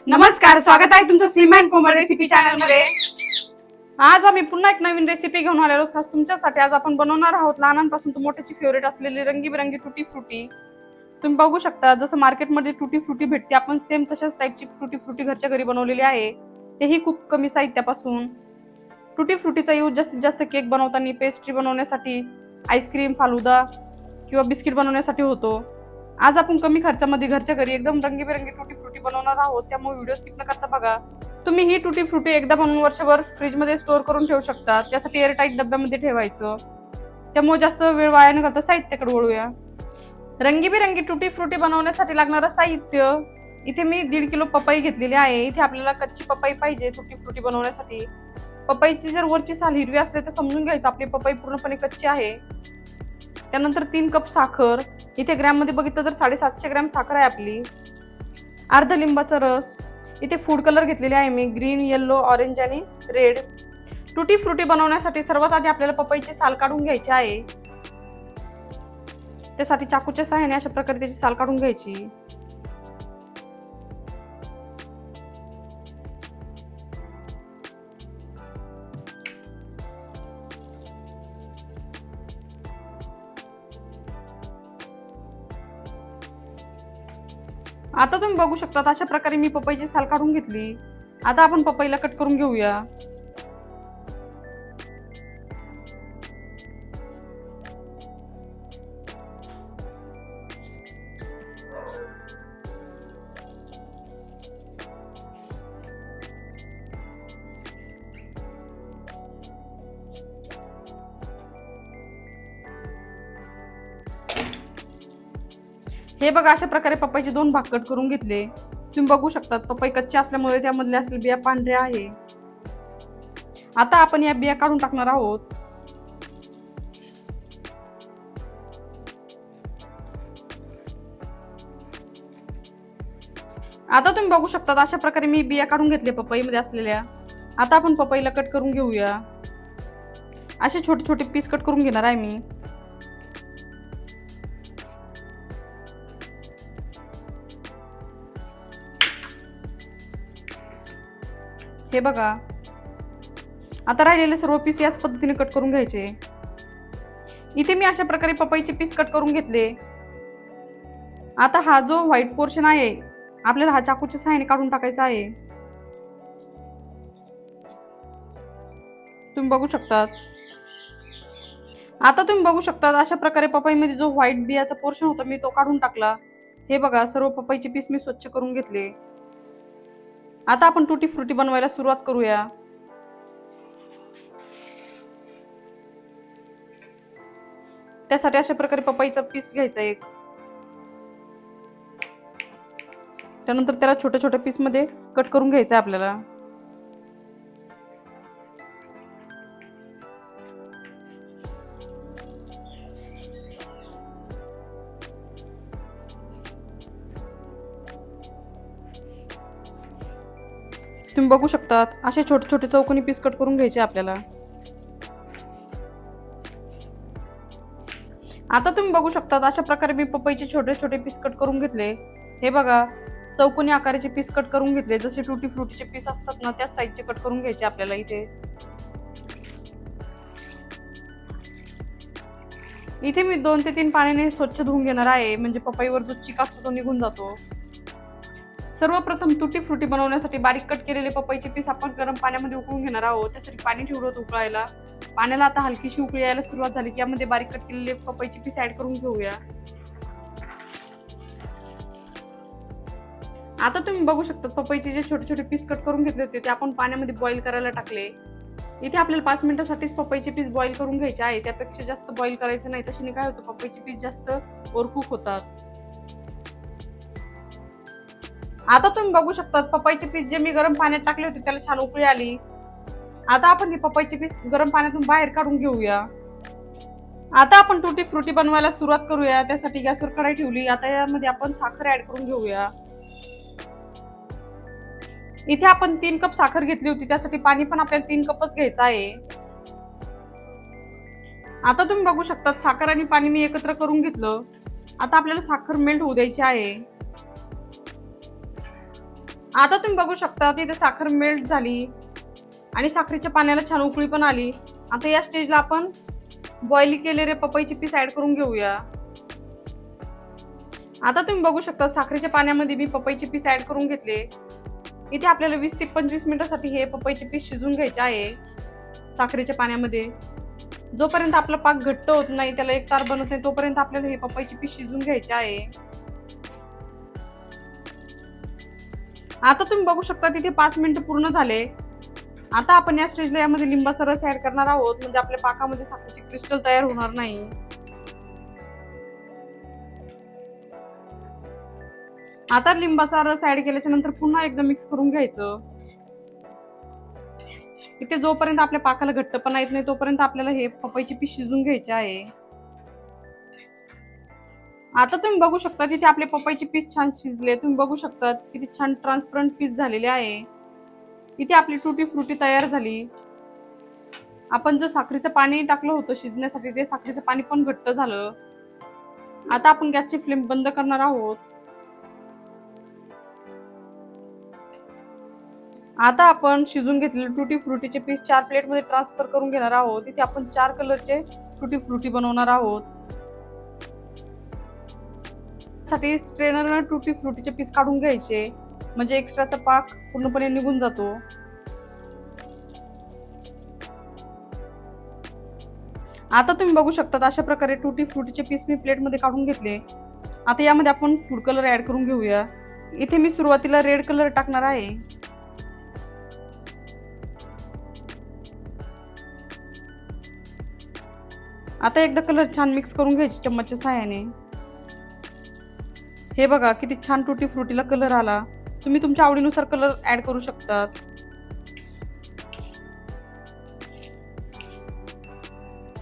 नमस्कार, स्वागत आहे तुमचं सीमा अँड कोमल रेसिपी चॅनल मध्ये। आज आम्ही पुन्हा एक नवीन रेसिपी घेऊन आलेलो खास तुमच्यासाठी। आज आपण बनवणार आहोत लहानांपासून तर मोठ्याची फेवरेट असलेली रंगीबेरंगी टुटी फ्रुटी। तुम्ही बघू शकता जसं मार्केटमध्ये टुटी फ्रुटी भेटते, आपण सेम तशाच टाइपची टुटी फ्रुटी घरच्या घरी बनवलेली आहे, तेही खूप कमी साहित्यापासून। टुटी फ्रुटीचा यूज जास्तीत जास्त केक बनवताना, पेस्ट्री बनवण्यासाठी, आईस्क्रीम, फालुदा किंवा बिस्किट बनवण्यासाठी होतो। आज आपण कमी खर्चामध्ये घरच्या घरी एकदम रंगीबेरंगी टुटी फ्रुटी बनवणार आहोत, त्यामुळे व्हिडिओ स्किप न करता बघा। तुम्ही ही टुटी फ्रुटी एकदा बनवून वर्षभर फ्रीज मध्ये स्टोअर करून ठेवू शकता। त्यासाठी एअरटाईट डब्यामध्ये ठेवायचं, त्यामुळे जास्त वेळ वाया न घालता साहित्याकडे वळूया। रंगीबेरंगी टुटी फ्रुटी बनवण्यासाठी लागणारं साहित्य, इथे मी 1.5 किलो पपई घेतलेली आहे। इथे आपल्याला कच्ची पपई पाहिजे टुटी फ्रुटी बनवण्यासाठी। पपईची जर वरची साल हिरवी असले तर समजून घ्यायचं आपली पपई पूर्णपणे कच्ची आहे। त्यानंतर 3 कप साखर, इथे ग्रॅम मध्ये बघितलं तर 750 ग्रॅम साखर आहे आपली। अर्धा लिंबाचा रस, इथे फूड कलर घेतलेले आहे मी, ग्रीन, येलो, ऑरेंज आणि रेड। टुटी फ्रुटी बनवण्यासाठी सर्वात आधी आपल्याला पपईची साल काढून घ्यायची आहे। त्यासाठी चाकूच्या सहाय्याने अशा प्रकारे त्याची साल काढून घ्यायची। आता तुम्ही बघू शकता अशा प्रकारे मी पपईची साल काढून घेतली। आता आपण पपईला कट करून घेऊया। हे बघा अशा प्रकारे पपईचे 2 भाग कट करून घेतले। तुम्ही बघू शकता पपई कच्ची असल्यामुळे त्यामधले असलेल्या बिया पांढऱ्या आहे। आता आपण या बिया काढून टाकणार आहोत। आता तुम्ही बघू शकता अशा प्रकारे मी बिया काढून घेतले पपईमध्ये असलेल्या। आता आपण पपईला कट करून घेऊया। असे छोटे छोटे पीस कट करून घेणार आहे मी। हे बघा आता राहिलेले सर्व पीस याच पद्धतीने कट करून घ्यायचे। इथे मी अशा प्रकारे पपईचे पीस कट करून घेतले। आता हा जो व्हाईट पोर्शन आहे आपल्याला हा चाकूच्या सहाय्याने काढून टाकायचा आहे। तुम्ही बघू शकता। आता तुम्ही बघू शकता अशा प्रकारे पपईमध्ये जो व्हाईट बियाचा पोर्शन होता मी तो काढून टाकला। हे बघा सर्व पपईचे पीस मी स्वच्छ करून घेतले। आता आपण टुटी फ्रुटी बनवायला सुरुवात करूया। त्यासाठी अशा प्रकारे पपईचा पीस घ्यायचा एक, त्यानंतर त्याला छोट्या छोट्या पीस मध्ये कट करून घ्यायचं आहे आपल्याला। तुम्ही बघू शकता असे छोटे छोटे चौकोनी पीस कट करून घ्यायचे आपल्याला। आता तुम्ही बघू शकता अशा प्रकारे मी पपईचे छोटे छोटे पीस कट करून घेतले। हे बघा चौकोनी आकाराचे पीस कट करून घेतले, जसे टुटी फ्रुटीचे पीस असतात ना त्याच साईजचे कट करून घ्यायचे आपल्याला। इथे मी 2 ते 3 पाण्याने स्वच्छ धुवून घेणार आहे, म्हणजे पपईवर जो चिक असतो तो निघून जातो। सर्वप्रथम टुटी फ्रुटी बनवण्यासाठी बारीक कट केलेले पपईचे पीस आपण गरम पाण्यामध्ये उकळून घेणार आहोत। त्यासाठी पाणी ठेवलं होतं उकळायला। पाण्याला आता हलकीशी उकळी यायला सुरुवात झाली की यामध्ये बारीक कट केलेले पपईचे पीस ऍड करून घेऊया। आता तुम्ही बघू शकता पपईचे जे छोटे छोटे पीस कट करून घेतले होते ते आपण पाण्यामध्ये बॉईल करायला टाकले। इथे आपल्याला 5 मिनिटांसाठीच पपईचे पीस बॉईल करून घ्यायचे आहे, त्यापेक्षा जास्त बॉईल करायचं नाही, तशाने काय होतं पपईचे पीस जास्त ओव्हरकुक होतात। आता तुम्ही बघू शकता पपईचे पीस जे मी गरम पाण्यात टाकले होते त्याला छान उकळी आली। आता आपण हे पपईचे पीस गरम पाण्यातून बाहेर काढून घेऊया। आता आपण टुटी फ्रुटी बनवायला सुरुवात करूया। त्यासाठी गॅसवर कढई ठेवली। आता यामध्ये आपण साखर ऍड करून घेऊया। इथे आपण 3 कप साखर घेतली होती, त्यासाठी पाणी पण आपल्याला 3 कपच घ्यायचं आहे। आता तुम्ही बघू शकता साखर आणि पाणी मी एकत्र करून घेतलं। आता आपल्याला साखर मेल्ट होऊ द्यायची आहे। आता तुम्ही बघू शकता तिथे साखर मेल्ट झाली आणि साखरेच्या पाण्याला छान उकळी पण आली. आता या स्टेजला आपण बॉईल केलेले पपईचे पीस ऍड करून घेऊया. आता तुम्ही बघू शकता साखरेच्या पाण्यामध्ये मी पपईचे पीस ऍड करून घेतले. इथे आपल्याला 20 ते 25 मिनिटांसाठी हे पपईचे पीस शिजून घ्यायचे आहे साखरेच्या पाण्यामध्ये. जोपर्यंत आपला पाक घट्ट होत नाही, त्याला एक तार बनत नाही, तोपर्यंत आपल्याला हे पपईचे पीस शिजून घ्यायचे आहे. आता तुम्ही बघू शकता तिथे 5 मिनिटं पूर्ण झाले. आता आपण या स्टेजला यामध्ये लिंबाचा रस ऍड करणार आहोत, म्हणजे आपल्या पाकामध्ये साखरेचे क्रिस्टल तयार होणार नाही. आता लिंबाचा रस ऍड केल्याच्या नंतर पुन्हा एकदा मिक्स करून घ्यायचं. इथे जोपर्यंत आपल्या पाकाला घट्टपणा येत नाही तोपर्यंत आपल्याला हे पपईचे पीस शिजून घ्यायचे आहे. आता तुम्ही बघू शकता तिथे आपले पपईचे पीस छान शिजले. तुम्ही बघू शकता किती छान ट्रान्सपरंट पीस झालेले आहे. इथे आपली टुटी फ्रुटी तयार झाली. आपण जो साखरेचं पाणी टाकलं होतं शिजण्यासाठी, ते साखरेचं पाणी पण घट्ट झालं. आता आपण गॅसची फ्लेम बंद करणार आहोत. आता आपण शिजून घेतलेले टुटी फ्रुटीचे पीस 4 प्लेटमध्ये ट्रान्सफर करून घेणार आहोत. इथे आपण 4 कलरचे टुटी फ्रुटी बनवणार आहोत. साठी स्ट्रेनरने टुटी फ्रुटीचे पीस काढून घ्यायचे, म्हणजे एक्स्ट्राचा पाक पूर्णपणे निघून जातो. आता तुम्ही बघू शकता अशा प्रकारे टुटी फ्रुटीचे पीस मी प्लेटमध्ये काढून घेतले. आता यामध्ये आपण फूड कलर ऍड करून घेऊया. इथे मी सुरुवातीला रेड कलर टाकणार आहे. आता एकदा कलर छान मिक्स करून घ्यायचे चम्मचच्या सहाय्याने. हे बघा किती छान टुटी फ्रुटीला कलर आला. तुम्ही तुमच्या आवडीनुसार कलर ऍड करू शकता.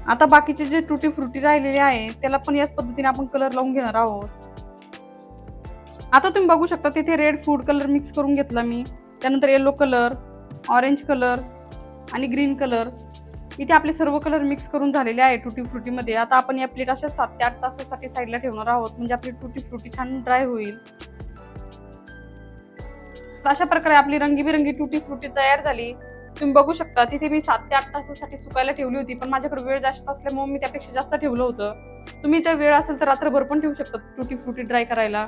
आता बाकीचे जे टुटी फ्रुटी राहिलेले आहे त्याला पण याच पद्धतीने आपण कलर लावून घेणार आहोत. आता तुम्ही बघू शकता तिथे रेड फूड कलर मिक्स करून घेतला मी. त्यानंतर येलो कलर, ऑरेंज कलर आणि ग्रीन कलर. इथे आपले सर्व कलर मिक्स करून झालेले आहे टुटी फ्रुटी मध्ये. आता आपण या प्लेट अशा 7 ते 8 तासासाठी साईडला ठेवणार आहोत, म्हणजे आपली टुटी फ्रुटी छान ड्राय होईल. अशा प्रकारे आपली रंगीबिरंगी टुटी फ्रुटी तयार झाली. तुम्ही बघू शकता तिथे मी 7 ते 8 तासासाठी सुकायला ठेवली होती, पण माझ्याकडे वेळ जास्त असल्यामुळे मी त्यापेक्षा जास्त ठेवलं होतं. तुम्ही तर वेळ असेल तर रात्रभर पण ठेवू शकता टुटी फ्रुटी ड्राय करायला.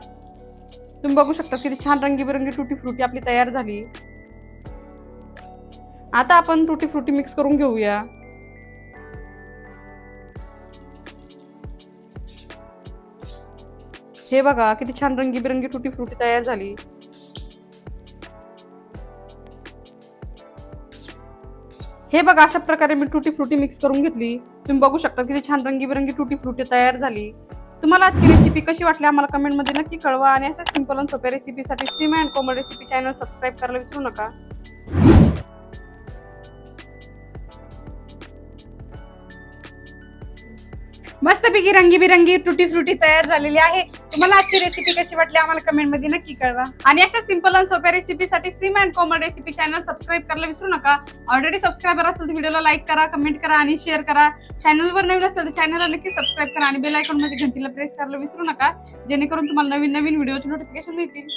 तुम्ही बघू शकता किती छान रंगीबिरंगी टुटी फ्रुटी आपली तयार झाली. आता आपण टुटी फ्रुटी मिक्स करून घेऊया. हे बघा किती छान रंगीबिरंगी टुटी फ्रुटी तयार झाली. हे बघा अशा प्रकारे मी टुटी फ्रुटी मिक्स करून घेतली. तुम्ही बघू शकता किती छान रंगीबिरंगी टुटी फ्रुटी तयार झाली. तुम्हाला आजची रेसिपी कशी वाटली आम्हाला कमेंटमध्ये नक्की कळवा. आणि अशा सिंपल आणि सोप्या रेसिपीसाठी Seema and Komal recipe channel subscribe करायला विसरू नका. मस्तपैकी रंगीबिरंगी टुटी फ्रुटी तयार झालेली आहे. तुम्हाला आजची रेसिपी कशी वाटली आम्हाला कमेंटमध्ये नक्की कळवा. आणि अशा सिंपल आणि सोप्या रेसिपीसाठी Seema and Komal recipe channel subscribe करायला विसरू नका. ऑलरेडी सबस्क्रायबर असेल तर व्हिडिओला लाईक करा, कमेंट करा आणि शेअर करा. चॅनलवर नवीन असेल तर चॅनलला नक्की सबस्क्राईब करा आणि बेल आयकॉन मध्ये घंटीला प्रेस करायला विसरू नका, जेणेकरून तुम्हाला नवीन नवीन व्हिडिओचे नोटिफिकेशन मिळतील.